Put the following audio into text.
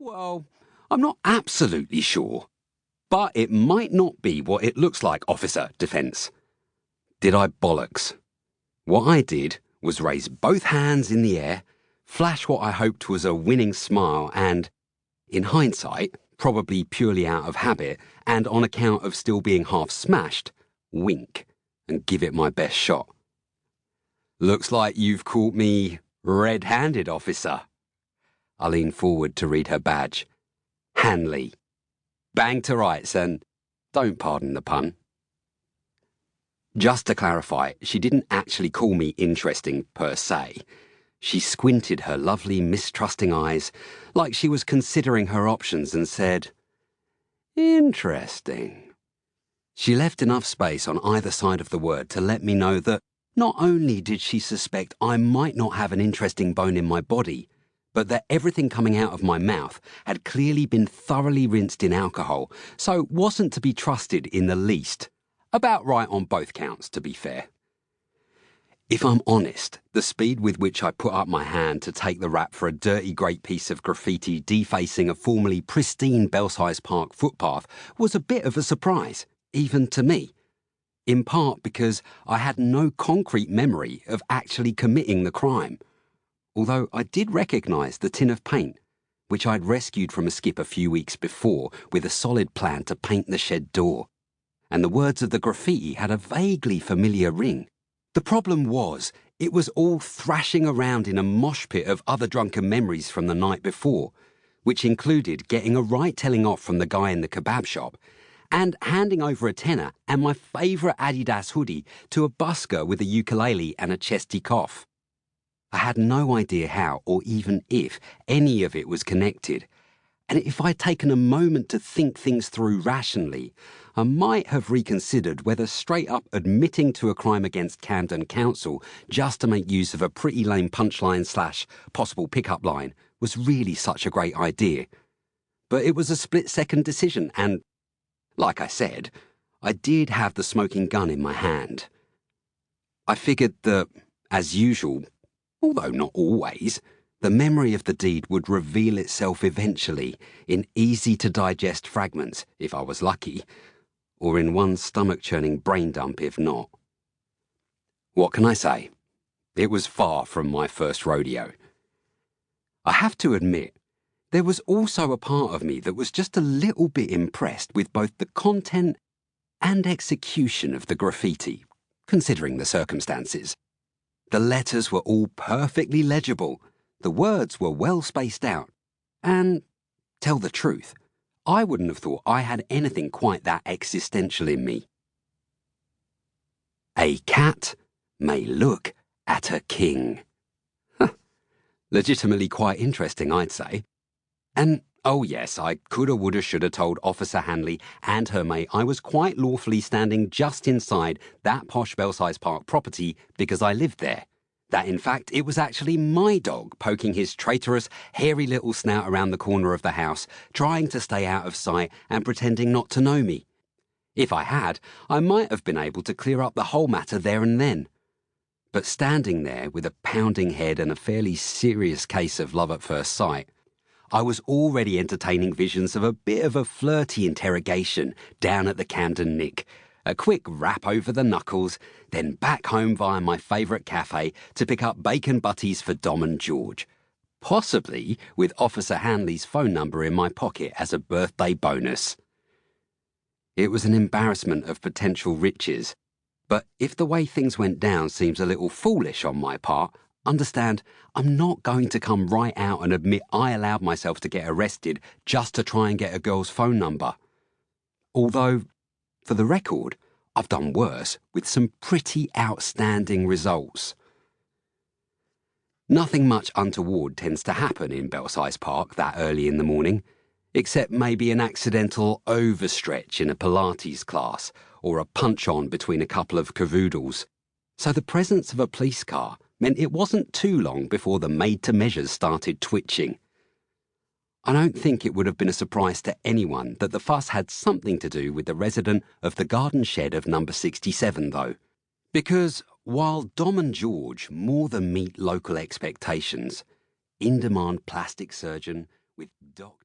Well, I'm not absolutely sure, but it might not be what it looks like, officer. Defence. Did I bollocks? What I did was raise both hands in the air, flash what I hoped was a winning smile and, in hindsight, probably purely out of habit and on account of still being half smashed, wink and give it my best shot. Looks like you've caught me red-handed, officer. I leaned forward to read her badge. Hanley. Bang to rights and, don't pardon the pun. Just to clarify, she didn't actually call me interesting per se. She squinted her lovely, mistrusting eyes like she was considering her options and said, interesting. She left enough space on either side of the word to let me know that not only did she suspect I might not have an interesting bone in my body, but that everything coming out of my mouth had clearly been thoroughly rinsed in alcohol, so wasn't to be trusted in the least. About right on both counts, to be fair. If I'm honest, the speed with which I put up my hand to take the rap for a dirty great piece of graffiti defacing a formerly pristine Belsize Park footpath was a bit of a surprise, even to me. In part because I had no concrete memory of actually committing the crime. Although I did recognise the tin of paint, which I'd rescued from a skip a few weeks before with a solid plan to paint the shed door. And the words of the graffiti had a vaguely familiar ring. The problem was, it was all thrashing around in a mosh pit of other drunken memories from the night before, which included getting a right telling off from the guy in the kebab shop, and handing over a tenner and my favourite Adidas hoodie to a busker with a ukulele and a chesty cough. I had no idea how or even if any of it was connected, and if I'd taken a moment to think things through rationally, I might have reconsidered whether straight up admitting to a crime against Camden Council just to make use of a pretty lame punchline / possible pickup line was really such a great idea. But it was a split-second decision and, like I said, I did have the smoking gun in my hand. I figured that, as usual, although not always, the memory of the deed would reveal itself eventually in easy-to-digest fragments, if I was lucky, or in one stomach-churning brain dump if not. What can I say? It was far from my first rodeo. I have to admit, there was also a part of me that was just a little bit impressed with both the content and execution of the graffiti, considering the circumstances. The letters were all perfectly legible, the words were well spaced out, and, tell the truth, I wouldn't have thought I had anything quite that existential in me. A cat may look at a king. Legitimately quite interesting, I'd say. And, oh yes, I coulda, woulda, shoulda told Officer Hanley and her mate I was quite lawfully standing just inside that posh Belsize Park property because I lived there. That, in fact, it was actually my dog poking his traitorous, hairy little snout around the corner of the house, trying to stay out of sight and pretending not to know me. If I had, I might have been able to clear up the whole matter there and then. But standing there with a pounding head and a fairly serious case of love at first sight, I was already entertaining visions of a bit of a flirty interrogation down at the Camden Nick, a quick rap over the knuckles, then back home via my favourite cafe to pick up bacon butties for Dom and George, possibly with Officer Hanley's phone number in my pocket as a birthday bonus. It was an embarrassment of potential riches, but if the way things went down seems a little foolish on my part, understand, I'm not going to come right out and admit I allowed myself to get arrested just to try and get a girl's phone number. Although, for the record, I've done worse with some pretty outstanding results. Nothing much untoward tends to happen in Belsize Park that early in the morning, except maybe an accidental overstretch in a Pilates class or a punch-on between a couple of cavoodles. So the presence of a police car meant it wasn't too long before the made-to-measures started twitching. I don't think it would have been a surprise to anyone that the fuss had something to do with the resident of the garden shed of number 67, though. Because while Dom and George more than meet local expectations, in-demand plastic surgeon with Dr.